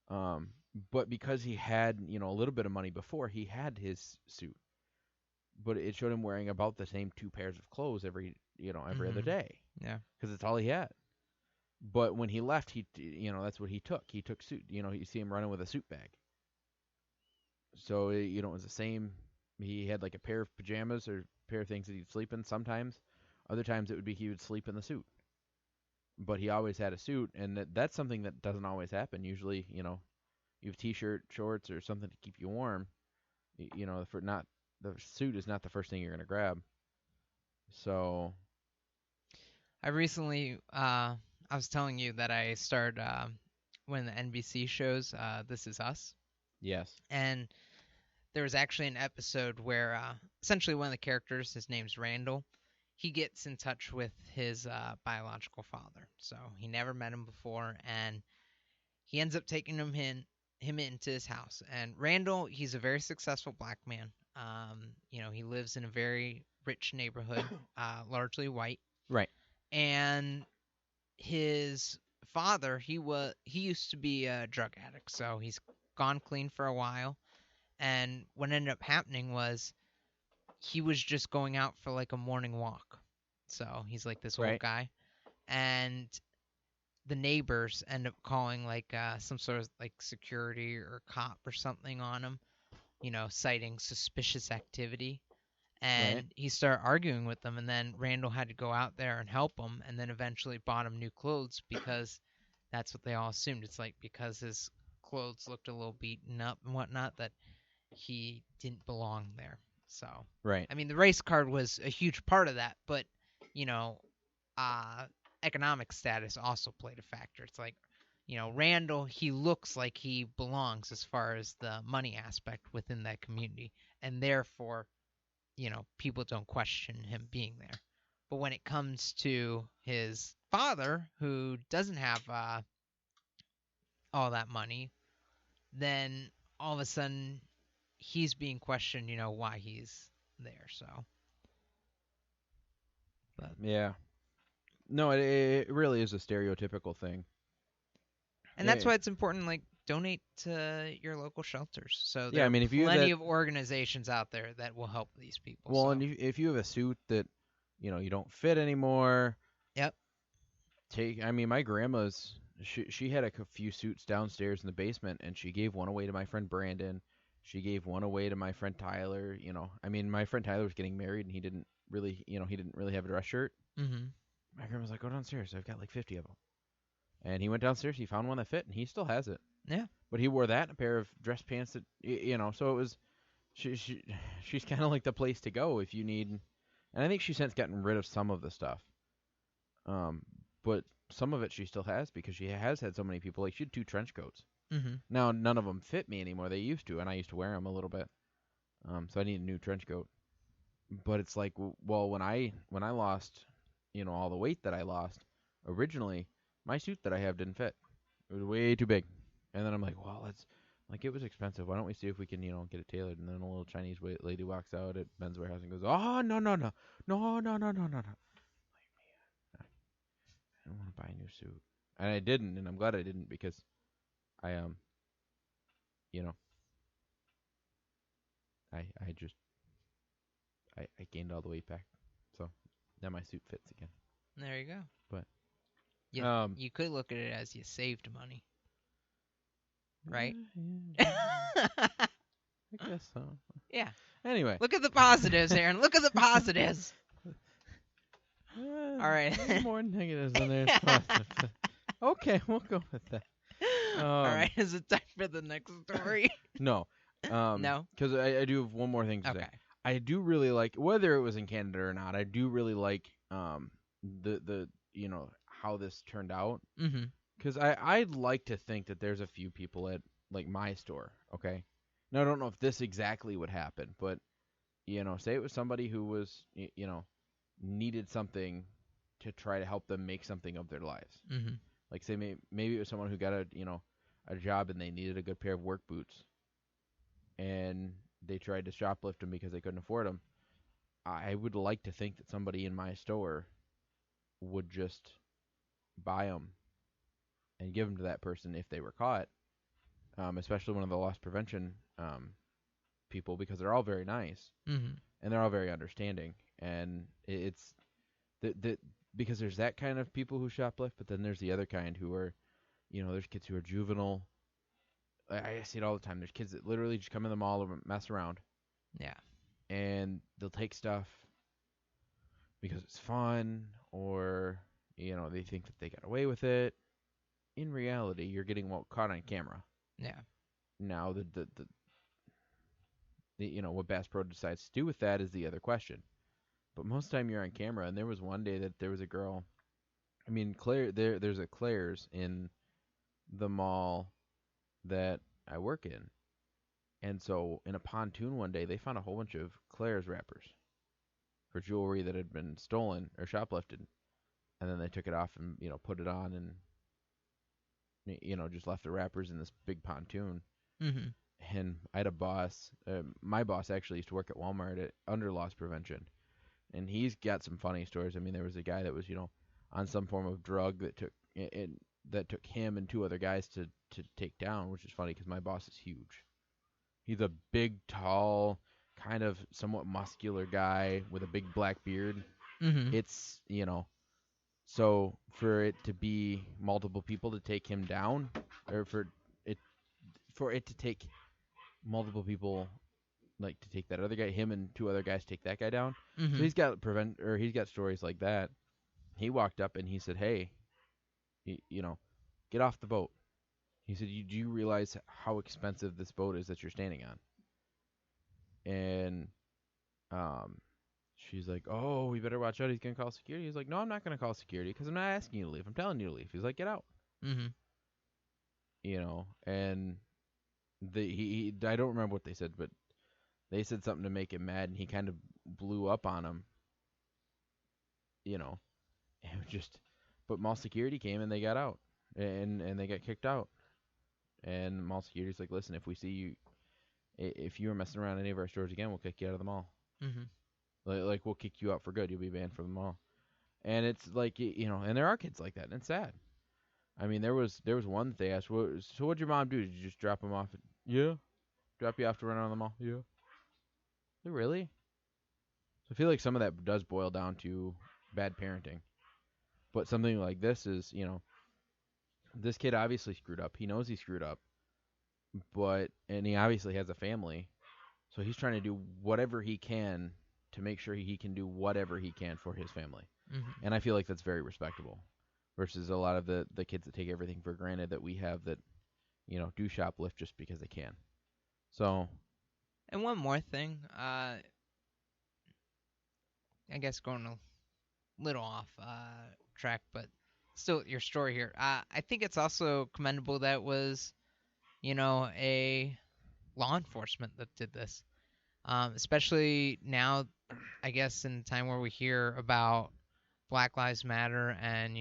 But because he had, a little bit of money before, he had his suit. But it showed him wearing about the same two pairs of clothes every other Mm-hmm. day, Yeah. because it's all he had. But when he left, that's what he took. He took suit. You see him running with a suit bag. So it was the same. He had like a pair of pajamas or a pair of things that he'd sleep in sometimes. Other times it would be he would sleep in the suit. But he always had a suit, and that's something that doesn't always happen. Usually, you have t-shirt, shorts, or something to keep you warm. For not the suit is not the first thing you're gonna grab. So I recently, I was telling you that I started one of the NBC shows, This Is Us, yes, and there was actually an episode where essentially one of the characters, his name's Randall, he gets in touch with his biological father. So he never met him before, and he ends up taking him into his house. And Randall, he's a very successful black man. He lives in a very rich neighborhood, largely white, right, and his father, he used to be a drug addict, so he's gone clean for a while. And what ended up happening was he was just going out for like a morning walk. So he's like this old right, guy, and the neighbors end up calling like some sort of like security or cop or something on him, citing suspicious activity. right, And he started arguing with them, and then Randall had to go out there and help him, and then eventually bought him new clothes because that's what they all assumed. It's like because his clothes looked a little beaten up and whatnot that he didn't belong there. So, right, I mean, the race card was a huge part of that, but you know, uh, economic status also played a factor. It's like, Randall, he looks like he belongs as far as the money aspect within that community, and therefore, people don't question him being there. But when it comes to his father, who doesn't have all that money, then all of a sudden he's being questioned, why he's there. So, but yeah. No, it really is a stereotypical thing. and that's Eh, why it's important, like donate to your local shelters. So yeah, there I are mean, if you plenty that of organizations out there that will help these people. well, So, and if you have a suit that you don't fit anymore, yep. take. I mean, my grandma's she had a few suits downstairs in the basement, and she gave one away to my friend Brandon. She gave one away to my friend Tyler. I mean, my friend Tyler was getting married, and he didn't really have a dress shirt. Mhm. My grandma's like, go downstairs. I've got like 50 of them. And he went downstairs. He found one that fit, and he still has it. Yeah. But he wore that and a pair of dress pants that So it was she's kind of like the place to go if you need. And I think she's since gotten rid of some of the stuff. Um, but some of it she still has because she has had so many people. Like she had two trench coats. Mhm. Now none of them fit me anymore. They used to, and I used to wear them a little bit. So I need a new trench coat. But it's like, well, when I lost, all the weight that I lost originally, my suit that I have didn't fit. It was way too big. And then I'm like, well, it was expensive. Why don't we see if we can, get it tailored? And then a little Chinese lady walks out at Men's Warehouse and goes, oh, no, no, no, no, no, no, no, no, no. I don't want to buy a new suit. And I didn't, and I'm glad I didn't because I, you know, I just, I gained all the weight back. So now my suit fits again. There you go. But, You um, you could look at it as you saved money, right? yeah, I guess so. Yeah. Anyway. Look at the positives, Aaron. Look at the positives. All right. There's more negatives than there's positives. Okay, we'll go with that. All right. Is it time for the next story? No. No. Because I do have one more thing to say. Okay. I do really like, whether it was in Canada or not, I do really like the how this turned out. Mhm. Because I'd like to think that there's a few people at like my store. Okay. Now I don't know if this exactly would happen, but say it was somebody who was needed something to try to help them make something of their lives. Mhm. Like say maybe it was someone who got a job and they needed a good pair of work boots, and they tried to shoplift them because they couldn't afford them. I would like to think that somebody in my store would just buy them and give them to that person if they were caught, especially one of the loss prevention people, because they're all very nice Mhm. and they're all very understanding. And it's the because there's that kind of people who shoplift, but then there's the other kind who are, there's kids who are juvenile. I see it all the time. There's kids that literally just come in the mall and mess around, Yeah. and they'll take stuff because it's fun, or they think that they got away with it. In reality, you're getting caught on camera. Yeah. Now, what Bass Pro decides to do with that is the other question. But most of the time you're on camera, and there was one day that there was a girl. I mean, there's a Claire's in the mall that I work in, and so in a pontoon one day they found a whole bunch of Claire's wrappers for jewelry that had been stolen or shoplifted, and then they took it off and put it on and just left the wrappers in this big pontoon. Mhm. And I had a boss. My boss actually used to work at Walmart under loss prevention, and he's got some funny stories. I mean, there was a guy that was on some form of drug that took him and two other guys to take down, which is funny because my boss is huge. He's a big, tall, kind of somewhat muscular guy with a big black beard. Mhm. It's so for it to be multiple people to take him down, or it for it to take multiple people, like to take that other guy, him and two other guys take that guy down. So Mhm. he's got stories like that. He walked up and he said, "Hey, get off the boat." He said, "Do you realize how expensive this boat is that you're standing on?" And um, she's like, "Oh, we better watch out. He's gonna call security." He's like, "No, I'm not gonna call security because I'm not asking you to leave. I'm telling you to leave." He's like, "Get out." Mhm. And I don't remember what they said, but they said something to make him mad, and he kind of blew up on him. You know, and just, but mall security came and they got out, and they got kicked out. And mall security's like, "Listen, if we see you, if you are messing around any of our stores again, we'll kick you out of the mall. Mhm. Like we'll kick you out for good. You'll be banned from the mall." And it's like, and there are kids like that, and it's sad. I mean, there was one that they asked, "So what'd your mom do? Did you just drop him off?" Yeah, drop you off to run around the mall. Yeah. Really? So I feel like some of that does boil down to bad parenting. But something like this is, this kid obviously screwed up. He knows he screwed up, and he obviously has a family, so he's trying to do whatever he can to make sure he can do whatever he can for his family. Mhm. And I feel like that's very respectable versus a lot of the kids that take everything for granted that we have that, do shoplift just because they can. So, And one more thing, I guess going a little off track, but still your story here. I think it's also commendable that it was, a law enforcement that did this. Especially now, I guess in the time where we hear about Black Lives Matter and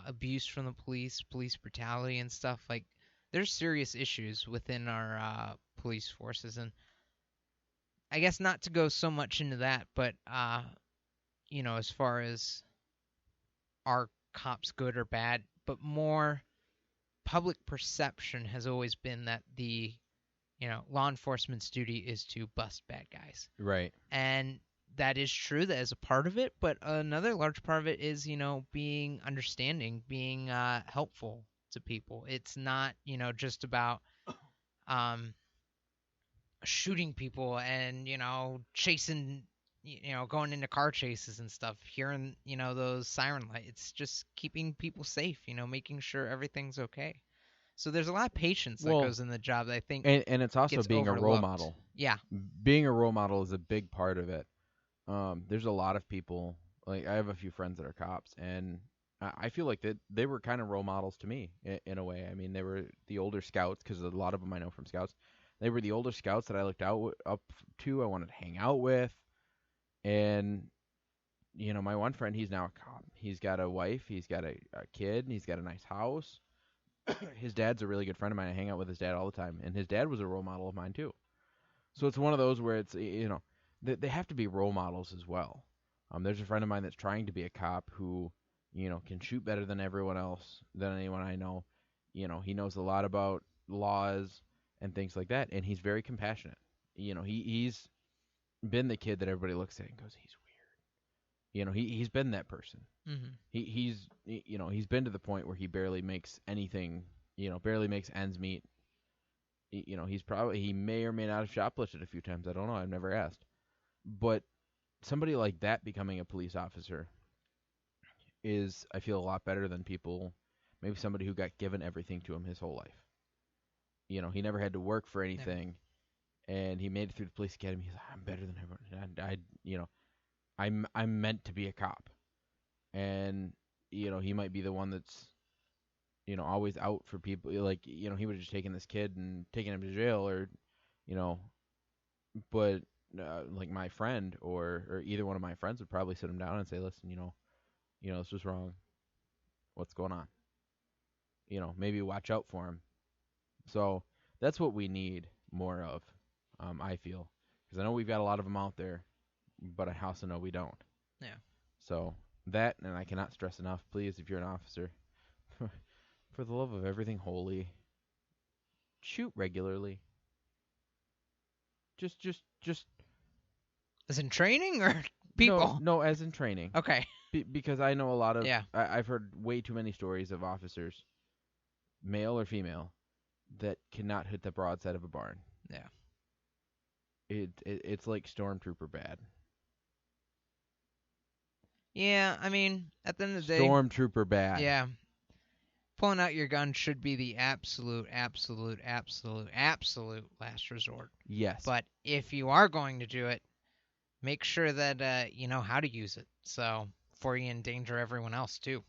abuse from the police brutality and stuff. Like, there's serious issues within our police forces, and I guess not to go so much into that, but as far as are cops good or bad, but more public perception has always been that the law enforcement's duty is to bust bad guys. right. And that is true. That is a part of it. But another large part of it is, being understanding, being helpful to people. It's not, just about um, shooting people and, chasing, going into car chases and stuff, hearing, those siren lights. It's just keeping people safe, making sure everything's okay. So there's a lot of patience that Well, goes in the job that I think and it's also gets being a role overlooked. model. Yeah. Being a role model is a big part of it. There's a lot of people, like I have a few friends that are cops, and I feel like that they were kind of role models to me in a way. I mean, they were the older scouts because a lot of them I know from scouts. They were the older scouts that I looked up to. I wanted to hang out with, and my one friend, he's now a cop. He's got a wife, he's got a kid, and he's got a nice house. His dad's a really good friend of mine. I hang out with his dad all the time, and his dad was a role model of mine too. So it's one of those where it's they have to be role models as well. There's a friend of mine that's trying to be a cop who can shoot better than everyone else, than anyone I know. He knows a lot about laws and things like that, and he's very compassionate. He's been the kid that everybody looks at and goes, he's weird. He's been that person. Hmm. He's been to the point where he barely makes anything, barely makes ends meet. He may or may not have shoplifted a few times. I don't know. I've never asked. But somebody like that becoming a police officer is, I feel, a lot better than people, maybe somebody who got given everything to him his whole life. He never had to work for anything, and he made it through the police academy. He's like, I'm better than everyone. I'm meant to be a cop, and he might be the one that's always out for people. Like he would have just taken this kid and taken him to jail, or you know, but like my friend or either one of my friends would probably sit him down and say, listen, this was wrong. What's going on? Maybe watch out for him. So that's what we need more of. I feel, because I know we've got a lot of them out there, but I also know we don't. Yeah. So that, and I cannot stress enough, please, if you're an officer, for the love of everything holy, shoot regularly. Just. As in training or people? No, as in training. Okay. Because I know a lot of. Yeah. I've heard way too many stories of officers, male or female, that cannot hit the broadside of a barn. Yeah. It's like stormtrooper bad. Yeah, I mean, at the end of the day, Stormtrooper bad. yeah, pulling out your gun should be the absolute last resort. Yes. But if you are going to do it, make sure that you know how to use it. So before you endanger everyone else too.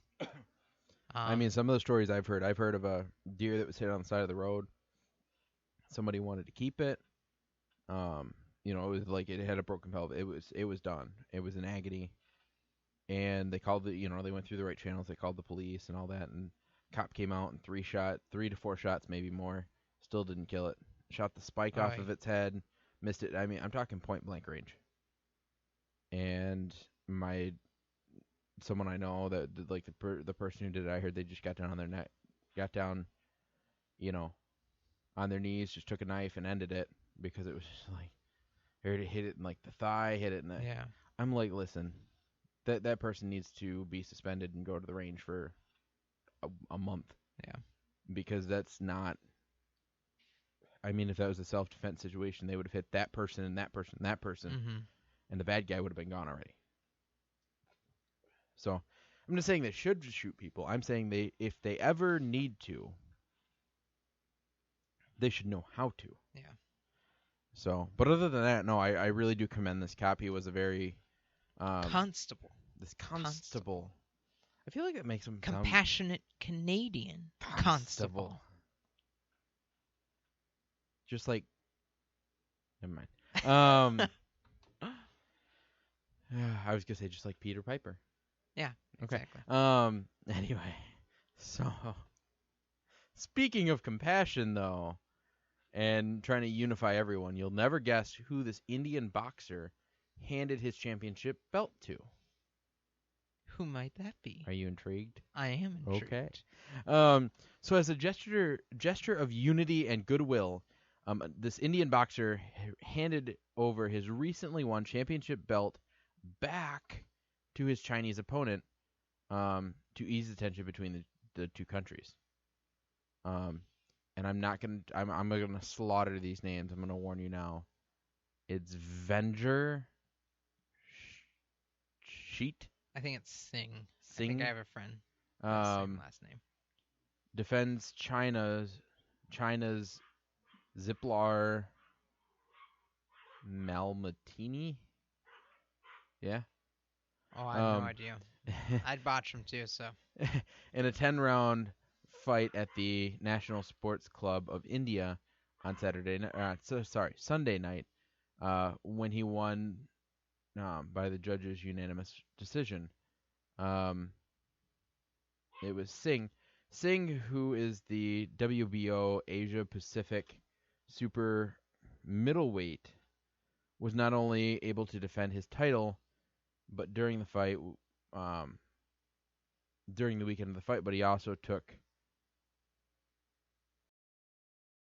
I mean, some of the stories I've heard of a deer that was hit on the side of the road. Somebody wanted to keep it. It was like it had a broken pelvis. It was done. It was in agony. And they called they went through the right channels. They called the police and all that. And cop came out and 3 to 4 shots, maybe more. Still didn't kill it. Shot the spike off of its head. Missed it. I mean, I'm talking point blank range. And someone I know that like the person who did it, I heard they just got down on their neck, got down, on their knees, just took a knife and ended it because it was just like, hit it in like the thigh, hit it in the. Yeah. I'm like, listen, that person needs to be suspended and go to the range for a month. Yeah. Because that's not. I mean, if that was a self-defense situation, they would have hit that person and that person and that person, and the bad guy would have been gone already. So, I'm not saying they should shoot people. I'm saying if they ever need to, they should know how to. Yeah. So, but other than that, no, I really do commend this cop. He was a very constable. This constable. I feel like it makes him compassionate Canadian constable. Just like, never mind. I was gonna say just like Peter Piper. Yeah. Okay. Exactly. Anyway, so speaking of compassion, though, and trying to unify everyone, you'll never guess who this Indian boxer handed his championship belt to. Who might that be? Are you intrigued? I am intrigued. Okay. So as a gesture of unity and goodwill, this Indian boxer handed over his recently won championship belt back to his Chinese opponent to ease the tension between the two countries. And I'm gonna slaughter these names. I'm gonna warn you now. It's Venger Sheet. I think it's Singh. Singh. I think I have a friend. Same last name. Defends China's Ziplar Malmatini. Yeah. Oh, I have no idea. I'd botch him too. So. In a 10-round fight at the National Sports Club of India on Sunday night, when he won by the judges' unanimous decision. It was Singh, who is the WBO Asia Pacific Super Middleweight, was not only able to defend his title, but during the fight, during the weekend of the fight, but he also took